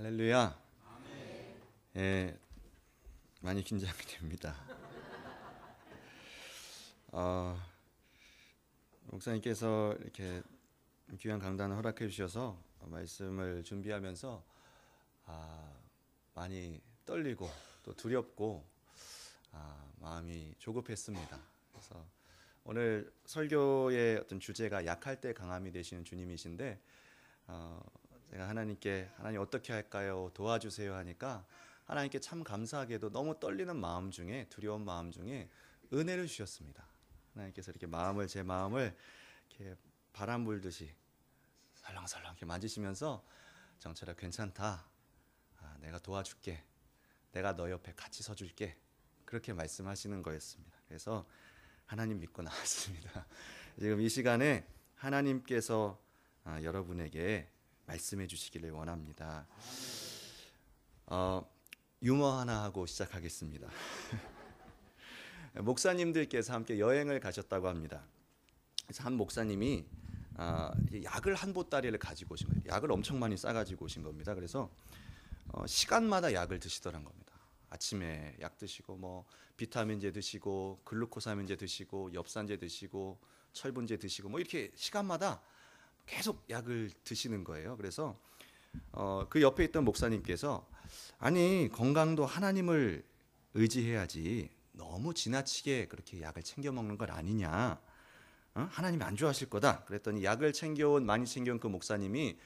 할렐루야. 예, 많이 긴장이 됩니다. 목사님께서 이렇게 귀한 강단을 허락해 주셔서 말씀을 준비하면서 많이 떨리고 또 두렵고 마음이 조급했습니다. 그래서 오늘 설교의 어떤 주제가 약할 때 강함이 되시는 주님이신데 제가 하나님께 하나님 어떻게 할까요? 도와주세요 하니까 하나님께 참 감사하게도 너무 떨리는 마음 중에 두려운 마음 중에 은혜를 주셨습니다. 하나님께서 이렇게 제 마음을 이렇게 바람 불듯이 살랑살랑 이렇게 만지시면서 정철아 괜찮다. 내가 도와줄게. 내가 너 옆에 같이 서줄게. 그렇게 말씀하시는 거였습니다. 그래서 하나님 믿고 나왔습니다. 지금 이 시간에 하나님께서 여러분에게 말씀해 주시기를 원합니다. 유머 하나 하고 시작하겠습니다. 목사님들께서 함께 여행을 가셨다고 합니다. 그래서 한 목사님이 약을 한 보따리를 가지고 오신 거예요. 약을 엄청 많이 싸가지고 오신 겁니다. 그래서 시간마다 약을 드시더란 겁니다. 아침에 약 드시고 뭐 비타민제 드시고 글루코사민제 드시고 엽산제 드시고 철분제 드시고 뭐 이렇게 시간마다 계속 약을 드시는 거예요. 그래서 그 옆에 있던 목사님께서 아니 건강도 하나님을 의지해야지 너무 지나치게 그렇게 약을 챙겨 먹는 건 아니냐. 하나님이 안 좋아하실 거다. 그랬더니 약을 많이 챙겨온 그 목사님이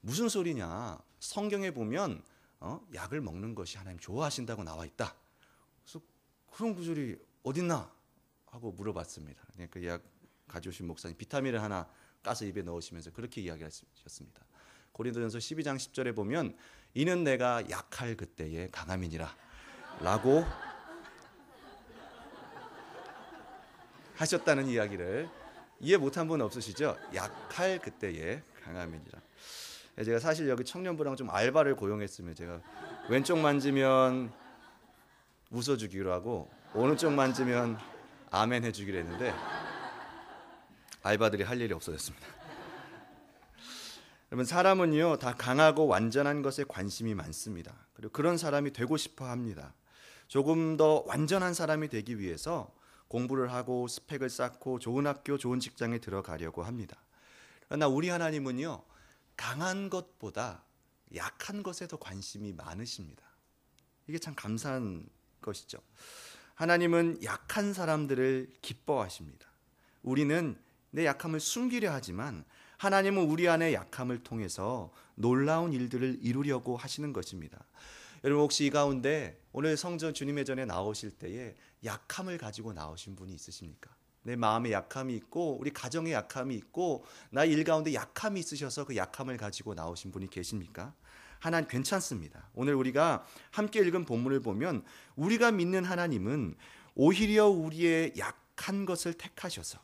무슨 소리냐. 성경에 보면 약을 먹는 것이 하나님 좋아하신다고 나와 있다. 그래서 그런 구절이 어딨나 하고 물어봤습니다. 그 약 가져오신 목사님 비타민을 하나 까서 입에 넣으시면서 그렇게 이야기하셨습니다. 고린도전서 12장 10절에 보면 이는 내가 약할 그때에 강함이니라 라고 하셨다는 이야기를 이해 못한 분 없으시죠? 약할 그때에 강함이니라. 제가 사실 여기 청년부랑 좀 알바를 고용했으면 제가 왼쪽 만지면 웃어주기로 하고 오른쪽 만지면 아멘 해주기로 했는데 알바들이 할 일이 없어졌습니다. 여러분 사람은요 다 강하고 완전한 것에 관심이 많습니다. 그리고 그런 사람이 되고 싶어 합니다. 조금 더 완전한 사람이 되기 위해서 공부를 하고 스펙을 쌓고 좋은 학교 좋은 직장에 들어가려고 합니다. 그러나 우리 하나님은요 강한 것보다 약한 것에 더 관심이 많으십니다. 이게 참 감사한 것이죠. 하나님은 약한 사람들을 기뻐하십니다. 우리는 내 약함을 숨기려 하지만 하나님은 우리 안의 약함을 통해서 놀라운 일들을 이루려고 하시는 것입니다. 여러분 혹시 이 가운데 오늘 성전 주님의 전에 나오실 때에 약함을 가지고 나오신 분이 있으십니까? 내 마음에 약함이 있고 우리 가정에 약함이 있고 나 일 가운데 약함이 있으셔서 그 약함을 가지고 나오신 분이 계십니까? 하나님 괜찮습니다. 오늘 우리가 함께 읽은 본문을 보면 우리가 믿는 하나님은 오히려 우리의 약한 것을 택하셔서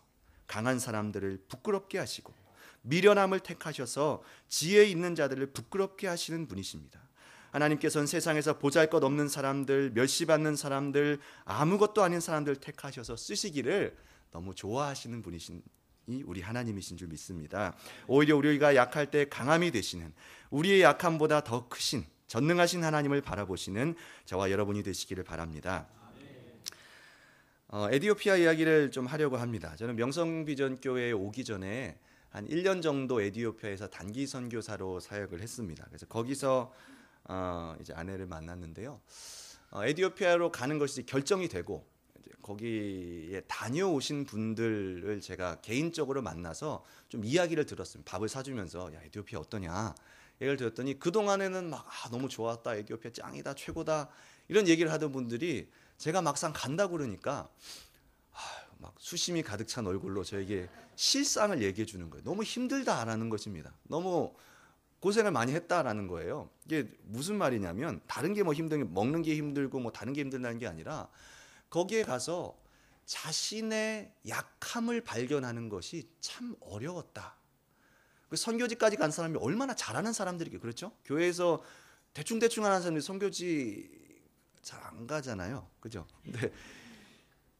강한 사람들을 부끄럽게 하시고 미련함을 택하셔서 지혜 있는 자들을 부끄럽게 하시는 분이십니다. 하나님께서는 세상에서 보잘것없는 사람들, 멸시받는 사람들, 아무것도 아닌 사람들 택하셔서 쓰시기를 너무 좋아하시는 분이신 우리 하나님이신 줄 믿습니다. 오히려 우리가 약할 때 강함이 되시는 우리의 약함보다 더 크신 전능하신 하나님을 바라보시는 저와 여러분이 되시기를 바랍니다. 에티오피아 이야기를 좀 하려고 합니다. 저는 명성비전교회에 오기 전에 한 1년 정도 에티오피아에서 단기 선교사로 사역을 했습니다. 그래서 거기서 이제 아내를 만났는데요. 에티오피아로 가는 것이 결정이 되고 이제 거기에 다녀오신 분들을 제가 개인적으로 만나서 좀 이야기를 들었습니다. 밥을 사주면서 야 에티오피아 어떠냐 얘기를 들었더니 그동안에는 막 너무 좋았다, 에티오피아 짱이다, 최고다 이런 얘기를 하던 분들이 제가 막상 간다고 그러니까 막 수심이 가득 찬 얼굴로 저에게 실상을 얘기해 주는 거예요. 너무 힘들다라는 것입니다. 너무 고생을 많이 했다라는 거예요. 이게 무슨 말이냐면 다른 게 뭐 먹는 게 힘들고 뭐 다른 게 힘들다는 게 아니라 거기에 가서 자신의 약함을 발견하는 것이 참 어려웠다. 그 선교지까지 간 사람이 얼마나 잘하는 사람들이게 그렇죠? 교회에서 대충 하는 사람들이 선교지 잘 안 가잖아요. 그죠? 근데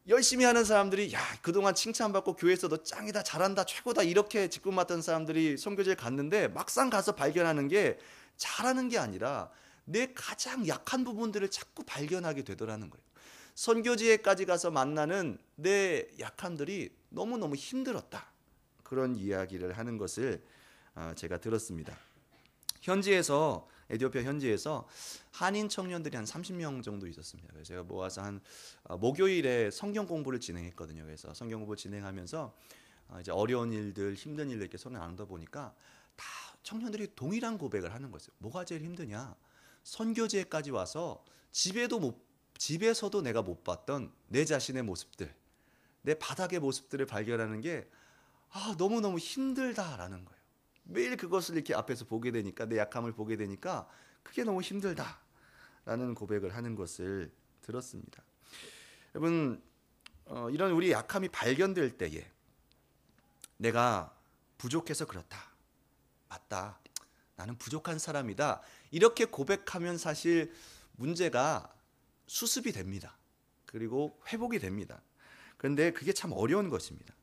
열심히 하는 사람들이 야 그동안 칭찬받고 교회에서 너 짱이다 잘한다 최고다 이렇게 직분 맡은 사람들이 선교지에 갔는데 막상 가서 발견하는 게 잘하는 게 아니라 내 가장 약한 부분들을 자꾸 발견하게 되더라는 거예요. 선교지에까지 가서 만나는 내 약함들이 너무너무 힘들었다. 그런 이야기를 하는 것을 제가 들었습니다. 현지에서, 에티오피아 현지에서 한인 청년들이 한 30명 정도 있었습니다. 그래서 제가 모아서 한 목요일에 성경 공부를 진행했거든요. 그래서 성경 공부 진행하면서 이제 어려운 일들, 힘든 일들 이렇게 손을 나누다 보니까 다 청년들이 동일한 고백을 하는 거였어요. 뭐가 제일 힘드냐? 선교지에까지 와서 집에서도 내가 못 봤던 내 자신의 모습들, 내 바닥의 모습들을 발견하는 게 너무너무 힘들다라는 거예요. 매일 그것을 이렇게 앞에서 보게 되니까, 내 약함을 보게 되니까 그게 너무 힘들다라는 고백을 하는 것을 들었습니다. 여러분, 이런 우리 약함이 발견될 때에 내가 부족해서 그렇다, 맞다, 나는 부족한 사람이다, 이렇게 고백하면 사실 문제가 수습이 됩니다. 그리고 회복이 됩니다. 그런데 그게 참 어려운 것입니다.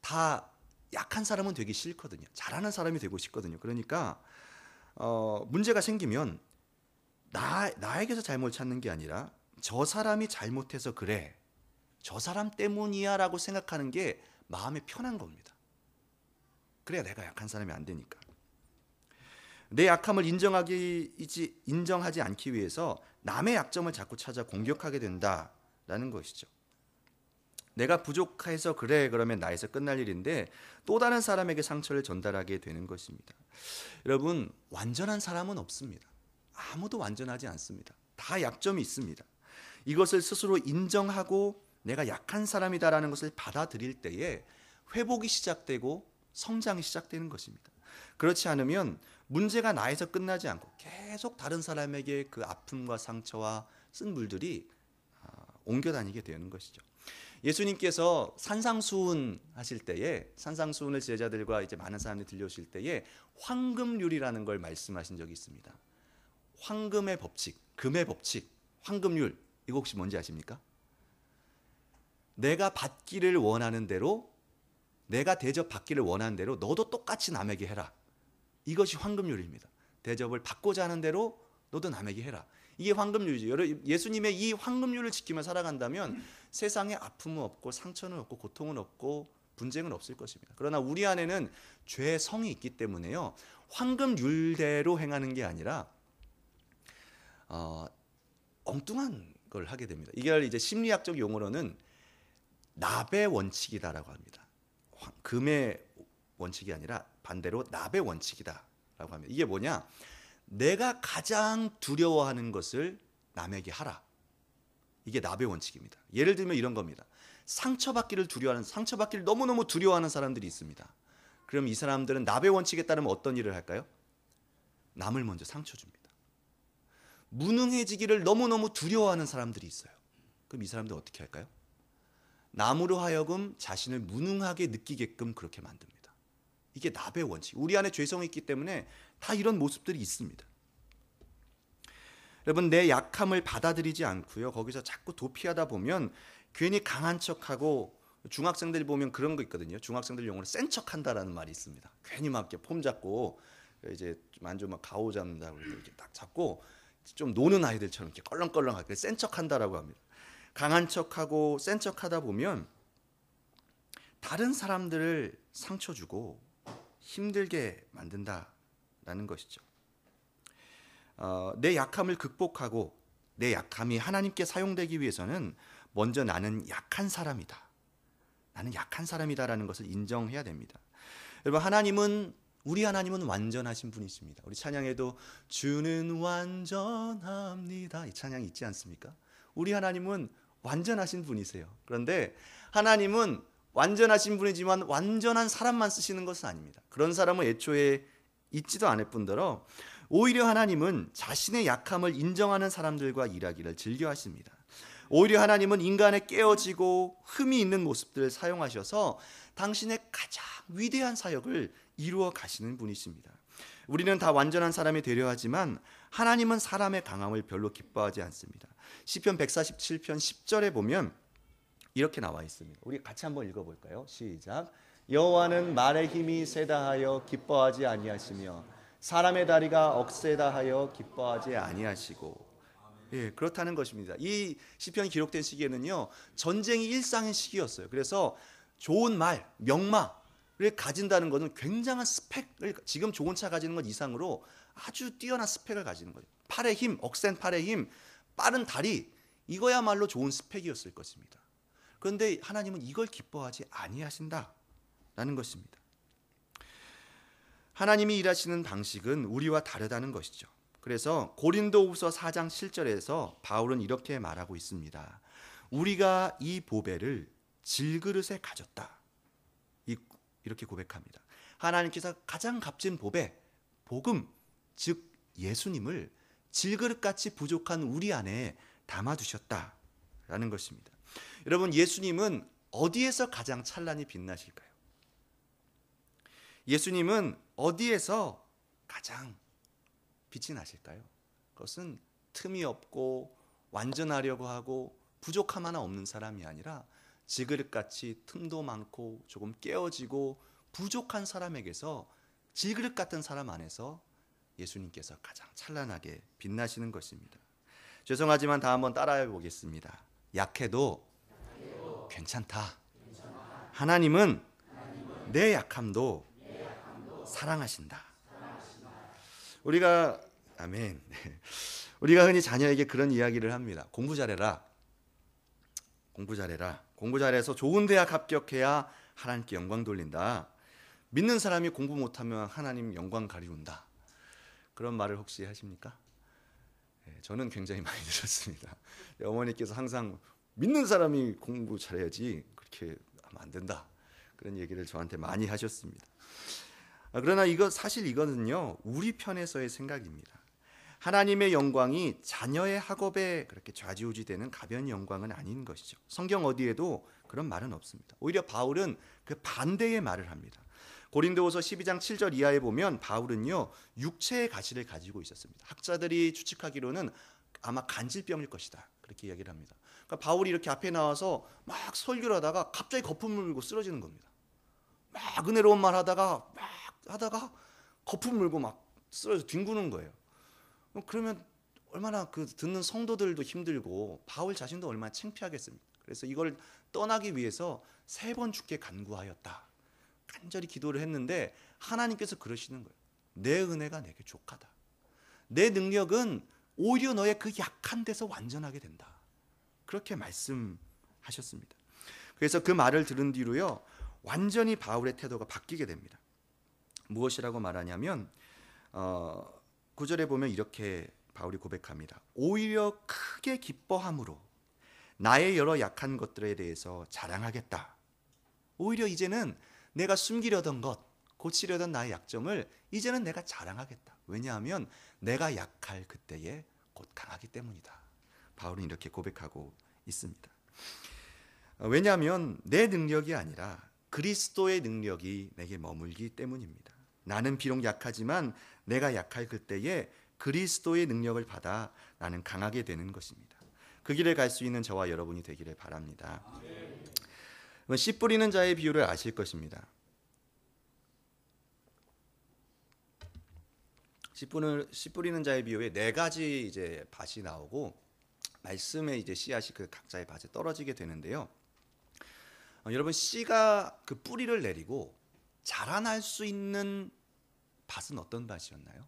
다 약한 사람은 되기 싫거든요. 잘하는 사람이 되고 싶거든요. 그러니까 문제가 생기면 나에게서 잘못 찾는 게 아니라 저 사람이 잘못해서 그래, 저 사람 때문이야 라고 생각하는 게 마음이 편한 겁니다. 그래야 내가 약한 사람이 안 되니까. 내 약함을 인정하지 않기 위해서 남의 약점을 자꾸 찾아 공격하게 된다라는 것이죠. 내가 부족해서 그래, 그러면 나에서 끝날 일인데 또 다른 사람에게 상처를 전달하게 되는 것입니다. 여러분, 완전한 사람은 없습니다. 아무도 완전하지 않습니다. 다 약점이 있습니다. 이것을 스스로 인정하고 내가 약한 사람이다라는 것을 받아들일 때에 회복이 시작되고 성장이 시작되는 것입니다. 그렇지 않으면 문제가 나에서 끝나지 않고 계속 다른 사람에게 그 아픔과 상처와 쓴 물들이 옮겨다니게 되는 것이죠. 예수님께서 산상수훈 하실 때에, 산상수훈을 제자들과 이제 많은 사람들이 들려오실 때에 황금률이라는 걸 말씀하신 적이 있습니다. 황금의 법칙, 금의 법칙, 황금률, 이거 혹시 뭔지 아십니까? 내가 받기를 원하는 대로, 내가 대접받기를 원하는 대로 너도 똑같이 남에게 해라. 이것이 황금률입니다. 대접을 받고자 하는 대로 너도 남에게 해라. 이게 황금률이죠. 예수님의 이 황금률을 지키며 살아간다면 세상에 아픔은 없고 상처는 없고 고통은 없고 분쟁은 없을 것입니다. 그러나 우리 안에는 죄의 성이 있기 때문에요, 황금률대로 행하는 게 아니라 엉뚱한 걸 하게 됩니다. 이걸 이제 심리학적 용어로는 납의 원칙이다라고 합니다. 금의 원칙이 아니라 반대로 납의 원칙이다라고 합니다. 이게 뭐냐? 내가 가장 두려워하는 것을 남에게 하라. 이게 납의 원칙입니다. 예를 들면 이런 겁니다. 상처받기를 너무너무 두려워하는 사람들이 있습니다. 그럼 이 사람들은 납의 원칙에 따르면 어떤 일을 할까요? 남을 먼저 상처 줍니다. 무능해지기를 너무너무 두려워하는 사람들이 있어요. 그럼 이 사람들 어떻게 할까요? 남으로 하여금 자신을 무능하게 느끼게끔 그렇게 만듭니다. 이게 납의 원칙. 우리 안에 죄성이 있기 때문에 다 이런 모습들이 있습니다. 여러분, 내 약함을 받아들이지 않고요, 거기서 자꾸 도피하다 보면 괜히 강한 척하고, 중학생들 보면 그런 거 있거든요. 중학생들 용어로 센 척한다라는 말이 있습니다. 괜히 막 이렇게 폼 잡고 이제 만져 막 가오 잡는다고 이렇게 딱 잡고 좀 노는 아이들처럼 이렇게 껄렁껄렁하게 센 척한다라고 합니다. 강한 척하고 센 척하다 보면 다른 사람들을 상처 주고 힘들게 만든다라는 것이죠. 내 약함을 극복하고 내 약함이 하나님께 사용되기 위해서는 먼저 나는 약한 사람이다. 나는 약한 사람이다라는 것을 인정해야 됩니다. 여러분, 우리 하나님은 완전하신 분이십니다. 우리 찬양에도 주는 완전합니다, 이 찬양이 있지 않습니까? 우리 하나님은 완전하신 분이세요. 그런데 하나님은 완전하신 분이지만 완전한 사람만 쓰시는 것은 아닙니다. 그런 사람은 애초에 있지도 않을 뿐더러 오히려 하나님은 자신의 약함을 인정하는 사람들과 일하기를 즐겨하십니다. 오히려 하나님은 인간의 깨어지고 흠이 있는 모습들을 사용하셔서 당신의 가장 위대한 사역을 이루어 가시는 분이십니다. 우리는 다 완전한 사람이 되려 하지만 하나님은 사람의 강함을 별로 기뻐하지 않습니다. 시편 147편 10절에 보면 이렇게 나와 있습니다. 우리 같이 한번 읽어볼까요? 시작. 여호와는 말의 힘이 세다 하여 기뻐하지 아니하시며 사람의 다리가 억세다 하여 기뻐하지 아니하시고. 예, 그렇다는 것입니다. 이 시편이 기록된 시기에는요, 전쟁이 일상의 시기였어요. 그래서 좋은 말, 명마를 가진다는 것은 굉장한 스펙을, 지금 좋은 차 가지는 것 이상으로 아주 뛰어난 스펙을 가지는 거예요. 팔의 힘, 억센 팔의 힘, 빠른 다리, 이거야말로 좋은 스펙이었을 것입니다. 그런데 하나님은 이걸 기뻐하지 아니하신다라는 것입니다. 하나님이 일하시는 방식은 우리와 다르다는 것이죠. 그래서 고린도후서 4장 7절에서 바울은 이렇게 말하고 있습니다. 우리가 이 보배를 질그릇에 가졌다. 이렇게 고백합니다. 하나님께서 가장 값진 보배, 복음, 즉 예수님을 질그릇같이 부족한 우리 안에 담아두셨다라는 것입니다. 여러분, 예수님은 어디에서 가장 찬란히 빛나실까요? 예수님은 어디에서 가장 빛이 나실까요? 그것은 틈이 없고 완전하려고 하고 부족함 하나 없는 사람이 아니라 질그릇같이 틈도 많고 조금 깨어지고 부족한 사람에게서 질그릇 같은 사람 안에서 예수님께서 가장 찬란하게 빛나시는 것입니다. 죄송하지만 다 한번 따라해 보겠습니다. 약해도 괜찮다. 하나님은 내 약함도 사랑하신다. 우리가 아멘. 우리가 흔히 자녀에게 그런 이야기를 합니다. 공부 잘해라. 공부 잘해라. 공부 잘해서 좋은 대학 합격해야 하나님께 영광 돌린다. 믿는 사람이 공부 못하면 하나님 영광 가리운다. 그런 말을 혹시 하십니까? 저는 굉장히 많이 들었습니다. 어머니께서 항상 믿는 사람이 공부 잘해야지 그렇게 하면 안 된다. 그런 얘기를 저한테 많이 하셨습니다. 그러나 사실 이거는요, 우리 편에서의 생각입니다. 하나님의 영광이 자녀의 학업에 그렇게 좌지우지되는 가벼운 영광은 아닌 것이죠. 성경 어디에도 그런 말은 없습니다. 오히려 바울은 그 반대의 말을 합니다. 고린도후서 12장 7절 이하에 보면 바울은요, 육체의 가시를 가지고 있었습니다. 학자들이 추측하기로는 아마 간질병일 것이다, 그렇게 이야기를 합니다. 그러니까 바울이 이렇게 앞에 나와서 막 설교를 하다가 갑자기 거품 물고 쓰러지는 겁니다. 막 은혜로운 말 하다가 거품 물고 막 쓰러져 뒹구는 거예요. 그러면 얼마나 그 듣는 성도들도 힘들고 바울 자신도 얼마나 창피하겠습니까? 그래서 이걸 떠나기 위해서 3번 주께 간구하였다. 간절히 기도를 했는데 하나님께서 그러시는 거예요. 내 은혜가 내게 족하다. 내 능력은 오히려 너의 그 약한 데서 완전하게 된다. 그렇게 말씀하셨습니다. 그래서 그 말을 들은 뒤로요, 완전히 바울의 태도가 바뀌게 됩니다. 무엇이라고 말하냐면 9절에 보면 이렇게 바울이 고백합니다. 오히려 크게 기뻐함으로 나의 여러 약한 것들에 대해서 자랑하겠다. 오히려 이제는 내가 숨기려던 것, 고치려던 나의 약점을 이제는 내가 자랑하겠다. 왜냐하면 내가 약할 그때에 곧 강하기 때문이다. 바울은 이렇게 고백하고 있습니다. 왜냐하면 내 능력이 아니라 그리스도의 능력이 내게 머물기 때문입니다. 나는 비록 약하지만 내가 약할 그때에 그리스도의 능력을 받아 나는 강하게 되는 것입니다. 그 길을 갈 수 있는 저와 여러분이 되기를 바랍니다. 씨 뿌리는 자의 비유를 아실 것입니다. 씨 뿌리는 자의 비유에 4가지 이제 밭이 나오고 말씀에 이제 씨앗이 그 각자의 밭에 떨어지게 되는데요. 여러분, 씨가 그 뿌리를 내리고 자라날 수 있는 밭은 어떤 밭이었나요?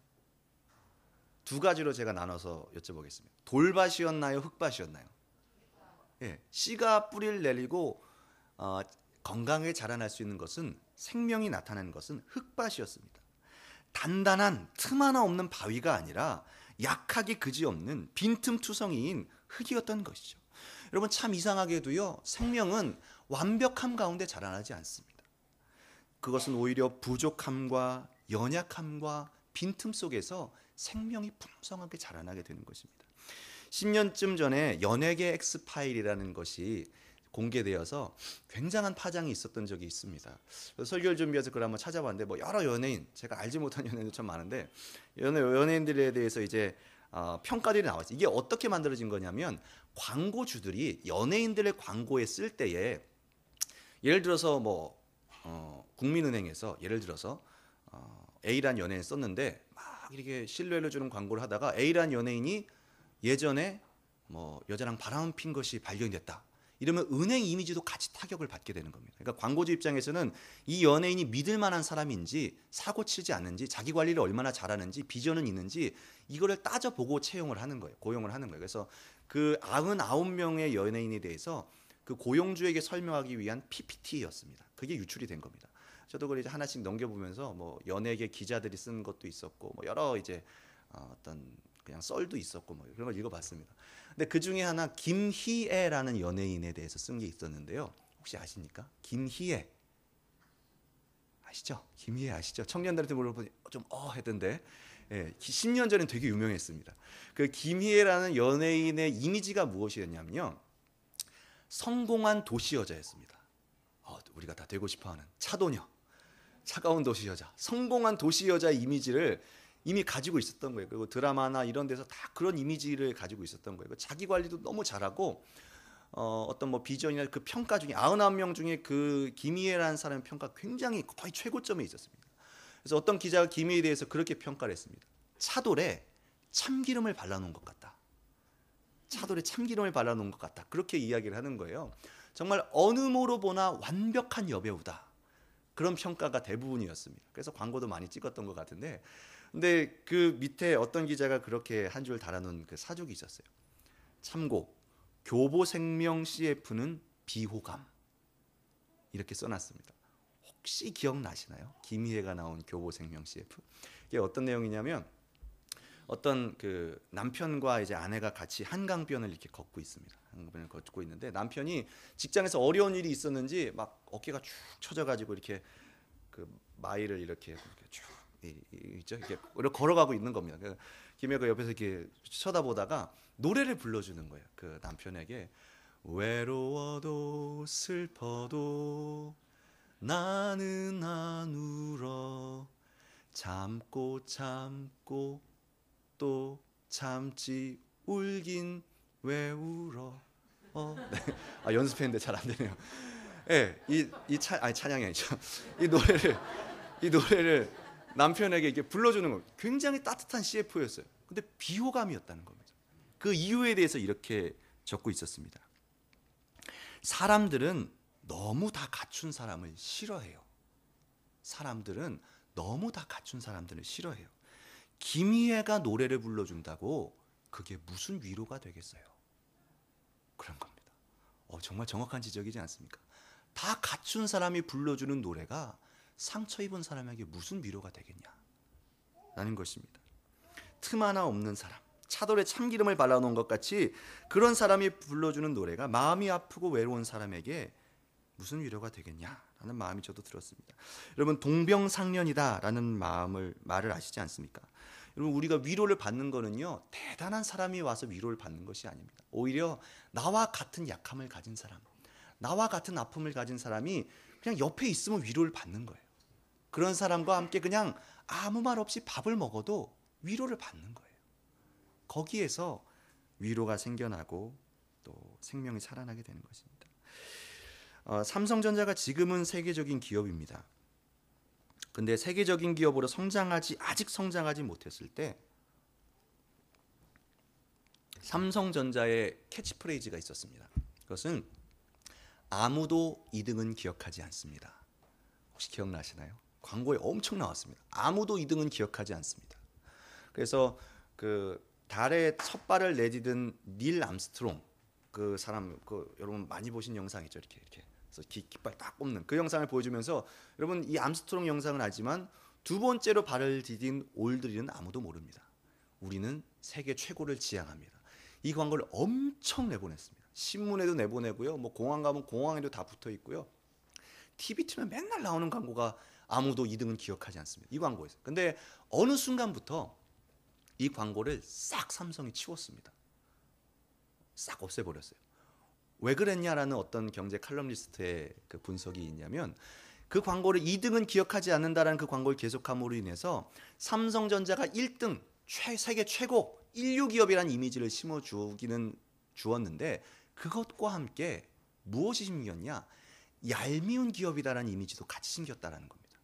2가지로 제가 나눠서 여쭤보겠습니다. 돌밭이었나요? 흙밭이었나요? 예, 씨가 뿌리를 내리고 건강하게 자라날 수 있는 것은, 생명이 나타나는 것은 흙밭이었습니다. 단단한 틈 하나 없는 바위가 아니라 약하게 그지없는 빈틈투성이인 흙이었던 것이죠. 여러분, 참 이상하게도요, 생명은 완벽함 가운데 자라나지 않습니다. 그것은 오히려 부족함과 연약함과 빈틈 속에서 생명이 풍성하게 자라나게 되는 것입니다. 10년쯤 전에 연예계 엑스파일이라는 것이 공개되어서 굉장한 파장이 있었던 적이 있습니다. 설교를 준비해서 그걸 한번 찾아봤는데 여러 연예인, 제가 알지 못한 연예인도 참 많은데 연예인들에 대해서 이제 평가들이 나왔어요. 이게 어떻게 만들어진 거냐면 광고주들이 연예인들의 광고에 쓸 때에 예를 들어서 국민은행에서 예를 들어서 A란 연예인 썼는데 막 이렇게 신뢰를 주는 광고를 하다가 A란 연예인이 예전에 뭐 여자랑 바람을 핀 것이 발견됐다. 이러면 은행 이미지도 같이 타격을 받게 되는 겁니다. 그러니까 광고주 입장에서는 이 연예인이 믿을 만한 사람인지, 사고 치지 않는지, 자기 관리를 얼마나 잘하는지, 비전은 있는지 이거를 따져보고 채용을 하는 거예요. 고용을 하는 거예요. 그래서 그 99명의 연예인에 대해서 그 고용주에게 설명하기 위한 PPT였습니다. 그게 유출이 된 겁니다. 저도 그걸 이제 하나씩 넘겨보면서 뭐 연예계 기자들이 쓴 것도 있었고 뭐 여러 이제 어떤 그냥 썰도 있었고 뭐 그런 걸 읽어봤습니다. 근데 그 중에 하나 김희애라는 연예인에 대해서 쓴 게 있었는데요. 혹시 아십니까? 김희애 아시죠? 김희애 아시죠? 청년들한테 물어보니 좀 했던데 10년 전엔 되게 유명했습니다. 그 김희애라는 연예인의 이미지가 무엇이었냐면요. 성공한 도시 여자였습니다. 우리가 다 되고 싶어하는 차도녀, 차가운 도시 여자, 성공한 도시 여자 이미지를 이미 가지고 있었던 거예요. 그리고 드라마나 이런 데서 다 그런 이미지를 가지고 있었던 거예요. 자기 관리도 너무 잘하고 어떤 뭐 비전이나 그 평가 중에 99명 중에 그 김희애라는 사람의 평가 굉장히 거의 최고점에 있었습니다. 그래서 어떤 기자가 김희애에 대해서 그렇게 평가를 했습니다. 차돌에 참기름을 발라놓은 것 같다. 차돌에 참기름을 발라놓은 것 같다. 그렇게 이야기를 하는 거예요. 정말 어느 모로 보나 완벽한 여배우다. 그런 평가가 대부분이었습니다. 그래서 광고도 많이 찍었던 것 같은데, 근데 그 밑에 어떤 기자가 그렇게 한 줄 달아놓은 그 사족이 있었어요. 참고 교보생명 CF는 비호감 이렇게 써놨습니다. 혹시 기억나시나요? 김희애가 나온 교보생명 CF. 이게 어떤 내용이냐면 어떤 그 남편과 이제 아내가 같이 한강변을 이렇게 걷고 있습니다. 한강변을 걷고 있는데 남편이 직장에서 어려운 일이 있었는지 막 어깨가 축 처져가지고 이렇게 그 마일을 이렇게 쭉 있죠. 이렇게 걸어가고 있는 겁니다. 김혜가 옆에서 이렇게 쳐다보다가 노래를 불러주는 거예요. 그 남편에게 외로워도 슬퍼도 나는 안 울어 참고 참고 또 참지 울긴 왜 울어? 네. 연습했는데 잘 안 되네요. 예, 찬양이 아니죠. 이 노래를 남편에게 이렇게 불러주는 거 굉장히 따뜻한 CF였어요. 근데 비호감이었다는 겁니다. 그 이유에 대해서 이렇게 적고 있었습니다. 사람들은 너무 다 갖춘 사람을 싫어해요. 사람들은 너무 다 갖춘 사람들을 싫어해요. 김희애가 노래를 불러준다고 그게 무슨 위로가 되겠어요? 그런 겁니다. 정말 정확한 지적이지 않습니까? 다 갖춘 사람이 불러주는 노래가 상처 입은 사람에게 무슨 위로가 되겠냐? 라는 것입니다. 틈 하나 없는 사람, 차돌에 참기름을 발라놓은 것 같이 그런 사람이 불러주는 노래가 마음이 아프고 외로운 사람에게 무슨 위로가 되겠냐라는 마음이 저도 들었습니다. 여러분 동병상련이다라는 말을 아시지 않습니까? 여러분 우리가 위로를 받는 거는요 대단한 사람이 와서 위로를 받는 것이 아닙니다. 오히려 나와 같은 약함을 가진 사람, 나와 같은 아픔을 가진 사람이 그냥 옆에 있으면 위로를 받는 거예요. 그런 사람과 함께 그냥 아무 말 없이 밥을 먹어도 위로를 받는 거예요. 거기에서 위로가 생겨나고 또 생명이 살아나게 되는 것입니다. 삼성전자가 지금은 세계적인 기업입니다. 근데 세계적인 기업으로 아직 성장하지 못했을 때 삼성전자의 캐치프레이즈가 있었습니다. 그것은 아무도 이등은 기억하지 않습니다. 혹시 기억나시나요? 광고에 엄청 나왔습니다. 아무도 이등은 기억하지 않습니다. 그래서 그 달에 첫 발을 내디딘 닐 암스트롱 그 사람 여러분 많이 보신 영상 있죠? 이렇게 그래서 깃발 딱 꼽는 그 영상을 보여주면서 여러분 이 암스트롱 영상은 알지만 두 번째로 발을 디딘 올드린은 아무도 모릅니다. 우리는 세계 최고를 지향합니다. 이 광고를 엄청 내보냈습니다. 신문에도 내보내고요. 뭐 공항 가면 공항에도 다 붙어 있고요. TV 틀면 맨날 나오는 광고가 아무도 2등은 기억하지 않습니다. 이 광고에서. 근데 어느 순간부터 이 광고를 싹 삼성이 치웠습니다. 싹 없애버렸어요. 왜 그랬냐라는 어떤 경제 칼럼니스트의 그 분석이 있냐면 그 광고를 2등은 기억하지 않는다라는 그 광고를 계속함으로 인해서 삼성전자가 1등 세계 최고 인류 기업이라는 이미지를 주었는데 그것과 함께 무엇이 심겼냐? 얄미운 기업이다라는 이미지도 같이 심겼다라는 겁니다.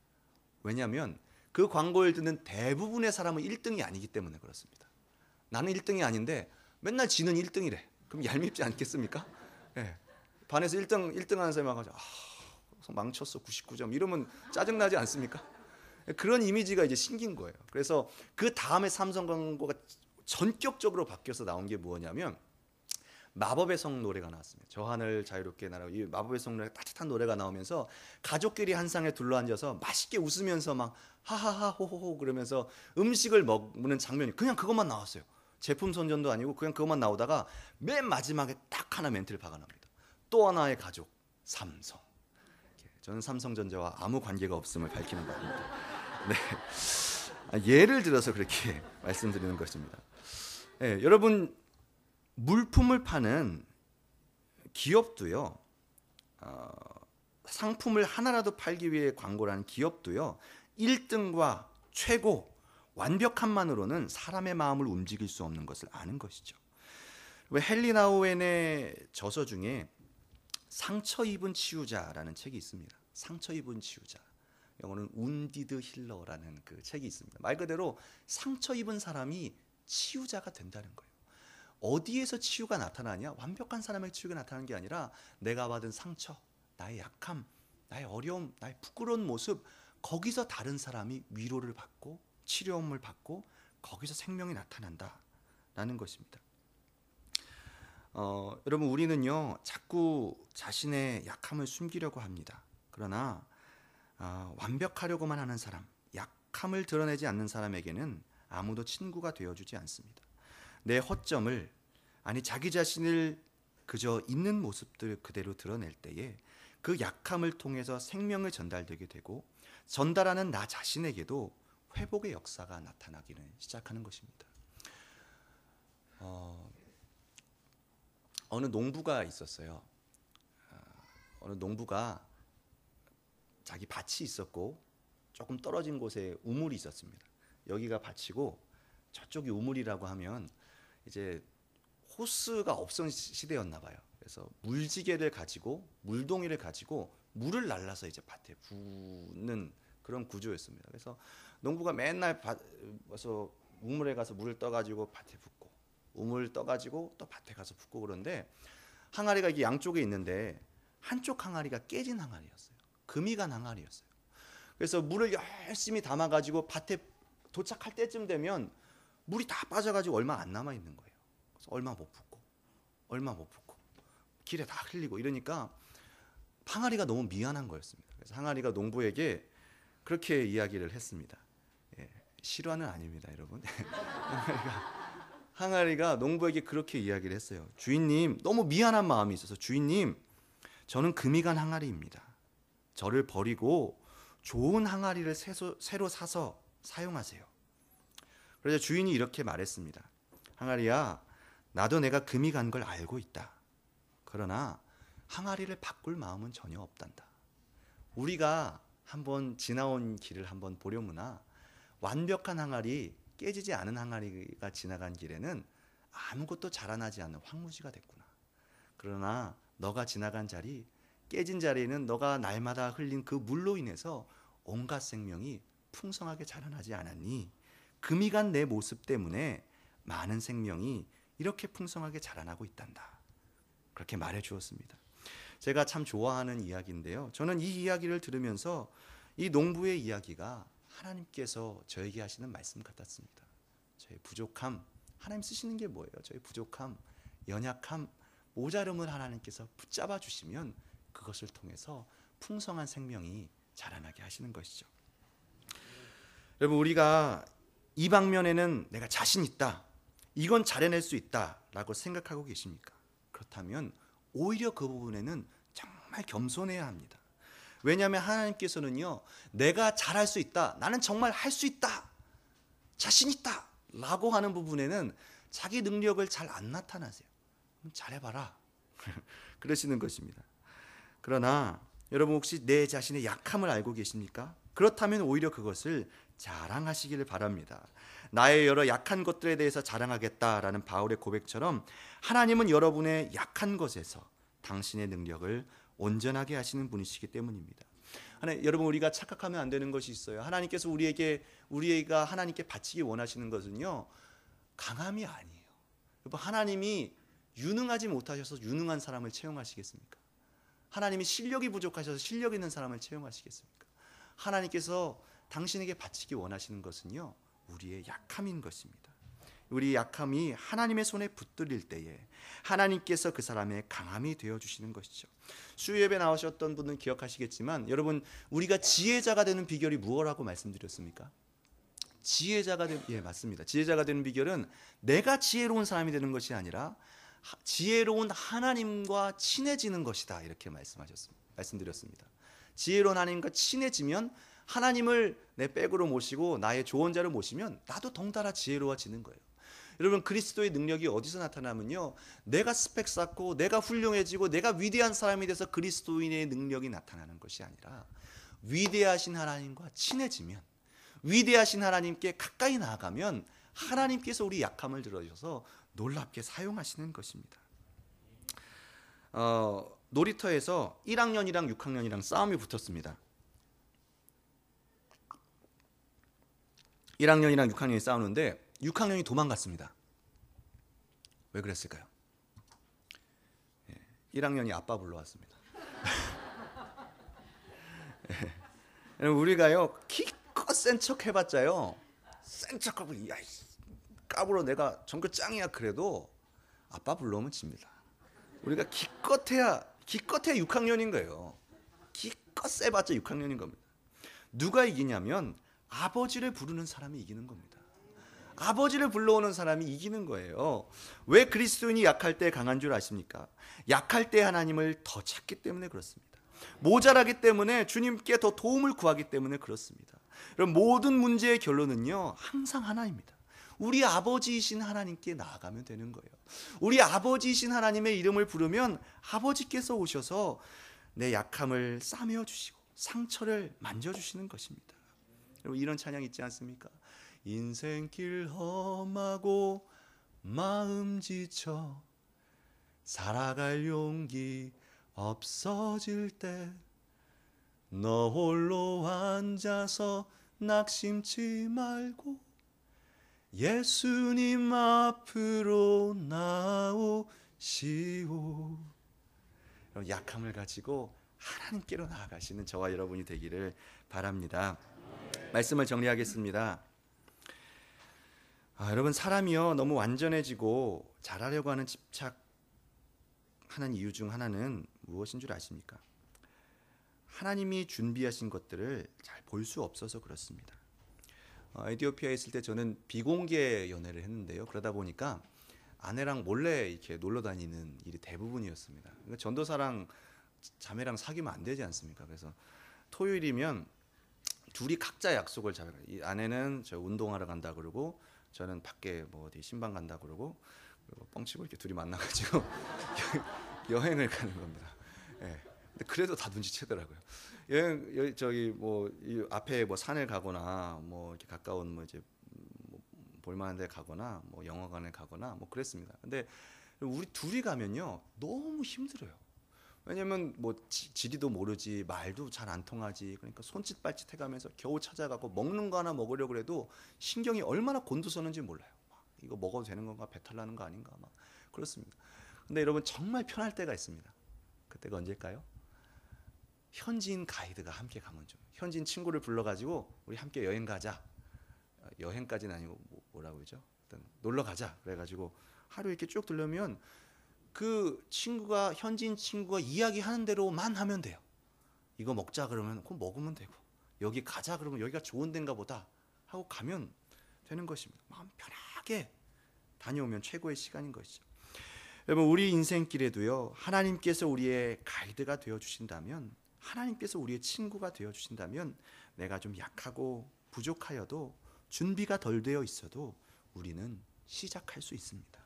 왜냐하면 그 광고를 듣는 대부분의 사람은 1등이 아니기 때문에 그렇습니다. 나는 1등이 아닌데 맨날 지는 1등이래. 그럼 얄밉지 않겠습니까? 예. 반에서 1등 하는 사람이 와가지고 망쳤어 99점 이러면 짜증나지 않습니까? 그런 이미지가 이제 생긴 거예요. 그래서 그 다음에 삼성 광고가 전격적으로 바뀌어서 나온 게 뭐냐면 마법의 성 노래가 나왔습니다. 저 하늘 자유롭게 날아. 이 마법의 성 노래 따뜻한 노래가 나오면서 가족끼리 한 상에 둘러앉아서 맛있게 웃으면서 막 하하하 호호호 그러면서 음식을 먹는 장면이 그냥 그것만 나왔어요. 제품 선전도 아니고 그냥 그것만 나오다가 맨 마지막에 딱 하나 멘트를 박아납니다. 또 하나의 가족 삼성. 저는 삼성전자와 아무 관계가 없음을 밝히는 바입니다. 네. 예를 들어서 그렇게 말씀드리는 것입니다. 네, 여러분 물품을 파는 기업도요, 상품을 하나라도 팔기 위해 광고를 하는 기업도요, 1등과 최고 완벽함만으로는 사람의 마음을 움직일 수 없는 것을 아는 것이죠. 헨리 나우엔의 저서 중에 상처 입은 치유자라는 책이 있습니다. 상처 입은 치유자. 영어는 운디드 힐러라는 그 책이 있습니다. 말 그대로 상처 입은 사람이 치유자가 된다는 거예요. 어디에서 치유가 나타나냐? 완벽한 사람의 치유가 나타나는 게 아니라 내가 받은 상처, 나의 약함, 나의 어려움, 나의 부끄러운 모습, 거기서 다른 사람이 위로를 받고 치료음을 받고 거기서 생명이 나타난다라는 것입니다. 여러분 우리는요 자꾸 자신의 약함을 숨기려고 합니다. 그러나 완벽하려고만 하는 사람, 약함을 드러내지 않는 사람에게는 아무도 친구가 되어주지 않습니다. 내 허점을, 아니 자기 자신을 그저 있는 모습들 그대로 드러낼 때에 그 약함을 통해서 생명을 전달되게 되고 전달하는 나 자신에게도 회복의 역사가 나타나기는 시작하는 것입니다. 어느 농부가 있었어요. 어느 농부가 자기 밭이 있었고 조금 떨어진 곳에 우물이 있었습니다. 여기가 밭이고 저쪽이 우물이라고 하면 이제 호스가 없던 시대였나 봐요. 그래서 물지개를 가지고 물동이를 가지고 물을 날라서 이제 밭에 붓는 그런 구조였습니다. 그래서 농부가 맨날 와서 우물에 가서 물을 떠가지고 밭에 붓고 우물 떠가지고 또 밭에 가서 붓고 그런데 항아리가 이게 양쪽에 있는데 한쪽 항아리가 깨진 항아리였어요. 금이 간 항아리였어요. 그래서 물을 열심히 담아가지고 밭에 도착할 때쯤 되면 물이 다 빠져가지고 얼마 안 남아 있는 거예요. 그래서 얼마 못 붓고 길에 다 흘리고 이러니까 항아리가 너무 미안한 거였습니다. 그래서 항아리가 농부에게 그렇게 이야기를 했습니다. 실화는 아닙니다, 여러분. 항아리가 농부에게 그렇게 이야기를 했어요. 주인님, 너무 미안한 마음이 있어서 주인님, 저는 금이 간 항아리입니다. 저를 버리고 좋은 항아리를 새로 사서 사용하세요. 그래서 주인이 이렇게 말했습니다. 항아리야, 나도 내가 금이 간 걸 알고 있다. 그러나 항아리를 바꿀 마음은 전혀 없단다. 우리가 한번 지나온 길을 한번 보려무나 완벽한 항아리, 깨지지 않은 항아리가 지나간 길에는 아무것도 자라나지 않는 황무지가 됐구나. 그러나 너가 지나간 자리, 깨진 자리에는 너가 날마다 흘린 그 물로 인해서 온갖 생명이 풍성하게 자라나지 않았니? 금이 간 내 모습 때문에 많은 생명이 이렇게 풍성하게 자라나고 있단다. 그렇게 말해 주었습니다. 제가 참 좋아하는 이야기인데요. 저는 이 이야기를 들으면서 이 농부의 이야기가 하나님께서 저에게 하시는 말씀 같았습니다. 저의 부족함, 하나님 쓰시는 게 뭐예요? 저의 부족함, 연약함, 모자름을 하나님께서 붙잡아 주시면 그것을 통해서 풍성한 생명이 자라나게 하시는 것이죠. 여러분, 우리가 이 방면에는 내가 자신 있다, 이건 잘해낼 수 있다라고 생각하고 계십니까? 그렇다면 오히려 그 부분에는 정말 겸손해야 합니다. 왜냐하면 하나님께서는요, 내가 잘할 수 있다, 나는 정말 할 수 있다, 자신 있다 라고 하는 부분에는 자기 능력을 잘 안 나타나세요. 잘해봐라 그러시는 것입니다. 그러나 여러분, 혹시 내 자신의 약함을 알고 계십니까? 그렇다면 오히려 그것을 자랑하시기를 바랍니다. 나의 여러 약한 것들에 대해서 자랑하겠다라는 바울의 고백처럼 하나님은 여러분의 약한 것에서 당신의 능력을 온전하게 하시는 분이시기 때문입니다. 여러분, 우리가 착각하면 안 되는 것이 있어요. 하나님께서 우리가 하나님께 바치기 원하시는 것은요, 강함이 아니에요. 여러분, 하나님이 유능하지 못하셔서 유능한 사람을 채용하시겠습니까? 하나님이 실력이 부족하셔서 실력 있는 사람을 채용하시겠습니까? 하나님께서 당신에게 바치기 원하시는 것은요, 우리의 약함인 것입니다. 우리 약함이 하나님의 손에 붙들릴 때에 하나님께서 그 사람의 강함이 되어주시는 것이죠. 수요예배 나오셨던 분은 기억하시겠지만, 여러분, 우리가 지혜자가 되는 비결이 무엇이라고 말씀드렸습니까? 맞습니다. 지혜자가 되는 비결은 내가 지혜로운 사람이 되는 것이 아니라 지혜로운 하나님과 친해지는 것이다, 이렇게 말씀드렸습니다. 지혜로운 하나님과 친해지면, 하나님을 내 백으로 모시고 나의 조언자를 모시면 나도 덩달아 지혜로워지는 거예요. 여러분, 그리스도의 능력이 어디서 나타나면요, 내가 스펙 쌓고 내가 훌륭해지고 내가 위대한 사람이 돼서 그리스도인의 능력이 나타나는 것이 아니라, 위대하신 하나님과 친해지면, 위대하신 하나님께 가까이 나아가면 하나님께서 우리 약함을 들어주셔서 놀랍게 사용하시는 것입니다. 놀이터에서 1학년이랑 6학년이랑 싸움이 붙었습니다. 1학년이랑 6학년이 싸우는데 6학년이 도망갔습니다. 왜 그랬을까요? 1학년이 아빠 불러왔습니다. 우리가요, 기껏 센 척 해봤자요, 센 척하고 까불어 내가 정글 짱이야 그래도 아빠 불러오면 집니다. 우리가 기껏해야 6학년인 거예요. 기껏 세봤자 6학년인 겁니다. 누가 이기냐면 아버지를 부르는 사람이 이기는 겁니다. 아버지를 불러오는 사람이 이기는 거예요. 왜 그리스도인이 약할 때 강한 줄 아십니까? 약할 때 하나님을 더 찾기 때문에 그렇습니다. 모자라기 때문에 주님께 더 도움을 구하기 때문에 그렇습니다. 그럼 모든 문제의 결론은요, 항상 하나입니다. 우리 아버지이신 하나님께 나아가면 되는 거예요. 우리 아버지이신 하나님의 이름을 부르면 아버지께서 오셔서 내 약함을 싸매어 주시고 상처를 만져주시는 것입니다. 여러분, 이런 찬양 있지 않습니까? 인생길 험하고 마음 지쳐 살아갈 용기 없어질 때 너 홀로 앉아서 낙심치 말고 예수님 앞으로 나오시오. 약함을 가지고 하나님께로 나아가시는 저와 여러분이 되기를 바랍니다. 말씀을 정리하겠습니다. 여러분, 사람이요, 너무 완전해지고 잘하려고 하는 집착하는 이유 중 하나는 무엇인 줄 아십니까? 하나님이 준비하신 것들을 잘 볼 수 없어서 그렇습니다. 에티오피아에 있을 때 저는 비공개 연애를 했는데요. 그러다 보니까 아내랑 몰래 이렇게 놀러 다니는 일이 대부분이었습니다. 그러니까 전도사랑 자매랑 사귀면 안 되지 않습니까? 그래서 토요일이면 둘이 각자 약속을 잡아요. 이 아내는 저 운동하러 간다 그러고, 저는 밖에 뭐 어디 신방 간다 그러고, 뻥치고 이렇게 둘이 만나가지고 여행을 가는 겁니다. 예. 근데 그래도 다 눈치채더라고요. 여행 저기 뭐 이 앞에 뭐 산을 가거나 뭐 이렇게 가까운 뭐 이제 뭐 볼만한데 가거나 뭐 영화관에 가거나 뭐 그랬습니다. 근데 우리 둘이 가면요, 너무 힘들어요. 왜냐면 뭐 지리도 모르지, 말도 잘 안 통하지. 그러니까 손짓 발짓 해가면서 겨우 찾아가고, 먹는 거 하나 먹으려고 해도 신경이 얼마나 곤두서는지 몰라요. 막 이거 먹어도 되는 건가, 배탈 나는 거 아닌가, 막 그렇습니다. 근데 여러분, 정말 편할 때가 있습니다. 그때가 언제일까요? 현지인 가이드가 함께 가면 좀, 현지인 친구를 불러가지고 우리 함께 여행 가자. 여행까지는 아니고 뭐라고 그러죠? 일단 놀러 가자. 그래가지고 하루 이렇게 쭉 들려면 그 친구가, 현지인 친구가 이야기하는 대로만 하면 돼요. 이거 먹자 그러면 그거 먹으면 되고, 여기 가자 그러면 여기가 좋은 데인가 보다 하고 가면 되는 것입니다. 마음 편하게 다녀오면 최고의 시간인 것이죠. 여러분, 우리 인생길에도요, 하나님께서 우리의 가이드가 되어주신다면, 하나님께서 우리의 친구가 되어주신다면, 내가 좀 약하고 부족하여도, 준비가 덜 되어 있어도 우리는 시작할 수 있습니다.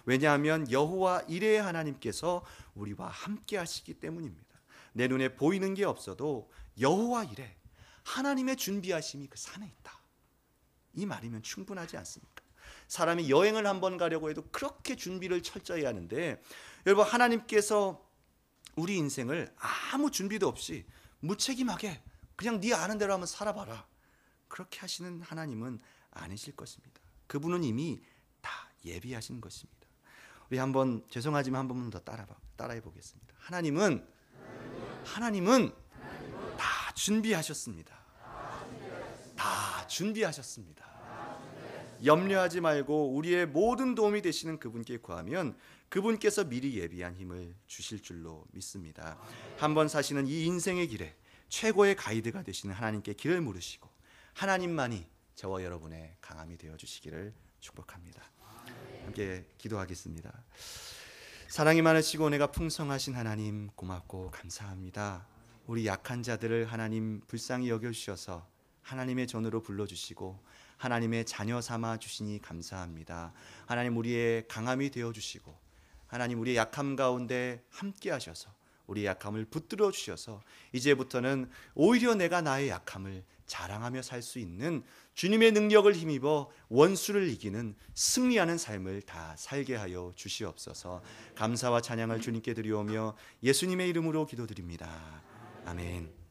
왜냐하면 여호와 이레의 하나님께서 우리와 함께 하시기 때문입니다. 내 눈에 보이는 게 없어도 여호와 이레, 하나님의 준비하심이 그 산에 있다. 이 말이면 충분하지 않습니까? 사람이 여행을 한번 가려고 해도 그렇게 준비를 철저히 하는데, 여러분, 하나님께서 우리 인생을 아무 준비도 없이 무책임하게 그냥 네 아는 대로 한번 살아봐라. 그렇게 하시는 하나님은 아니실 것입니다. 그분은 이미 다 예비하신 것입니다. 우리 한번 죄송하지만 한 번만 더 따라해 보겠습니다. 하나님은 다 준비하셨습니다. 다 준비하셨습니다. 염려하지 말고 우리의 모든 도움이 되시는 그분께 구하면 그분께서 미리 예비한 힘을 주실 줄로 믿습니다. 한번 사시는 이 인생의 길에 최고의 가이드가 되시는 하나님께 길을 물으시고 하나님만이 저와 여러분의 강함이 되어 주시기를 축복합니다. 함께 기도하겠습니다. 사랑이 많으시고 은혜가 풍성하신 하나님, 고맙고 감사합니다. 우리 약한 자들을 하나님 불쌍히 여겨주셔서 하나님의 전으로 불러주시고 하나님의 자녀 삼아 주시니 감사합니다. 하나님, 우리의 강함이 되어주시고 하나님, 우리의 약함 가운데 함께 하셔서 우리의 약함을 붙들어 주셔서 이제부터는 오히려 내가 나의 약함을 자랑하며 살 수 있는 주님의 능력을 힘입어 원수를 이기는 승리하는 삶을 다 살게 하여 주시옵소서. 감사와 찬양을 주님께 드리오며 예수님의 이름으로 기도드립니다. 아멘.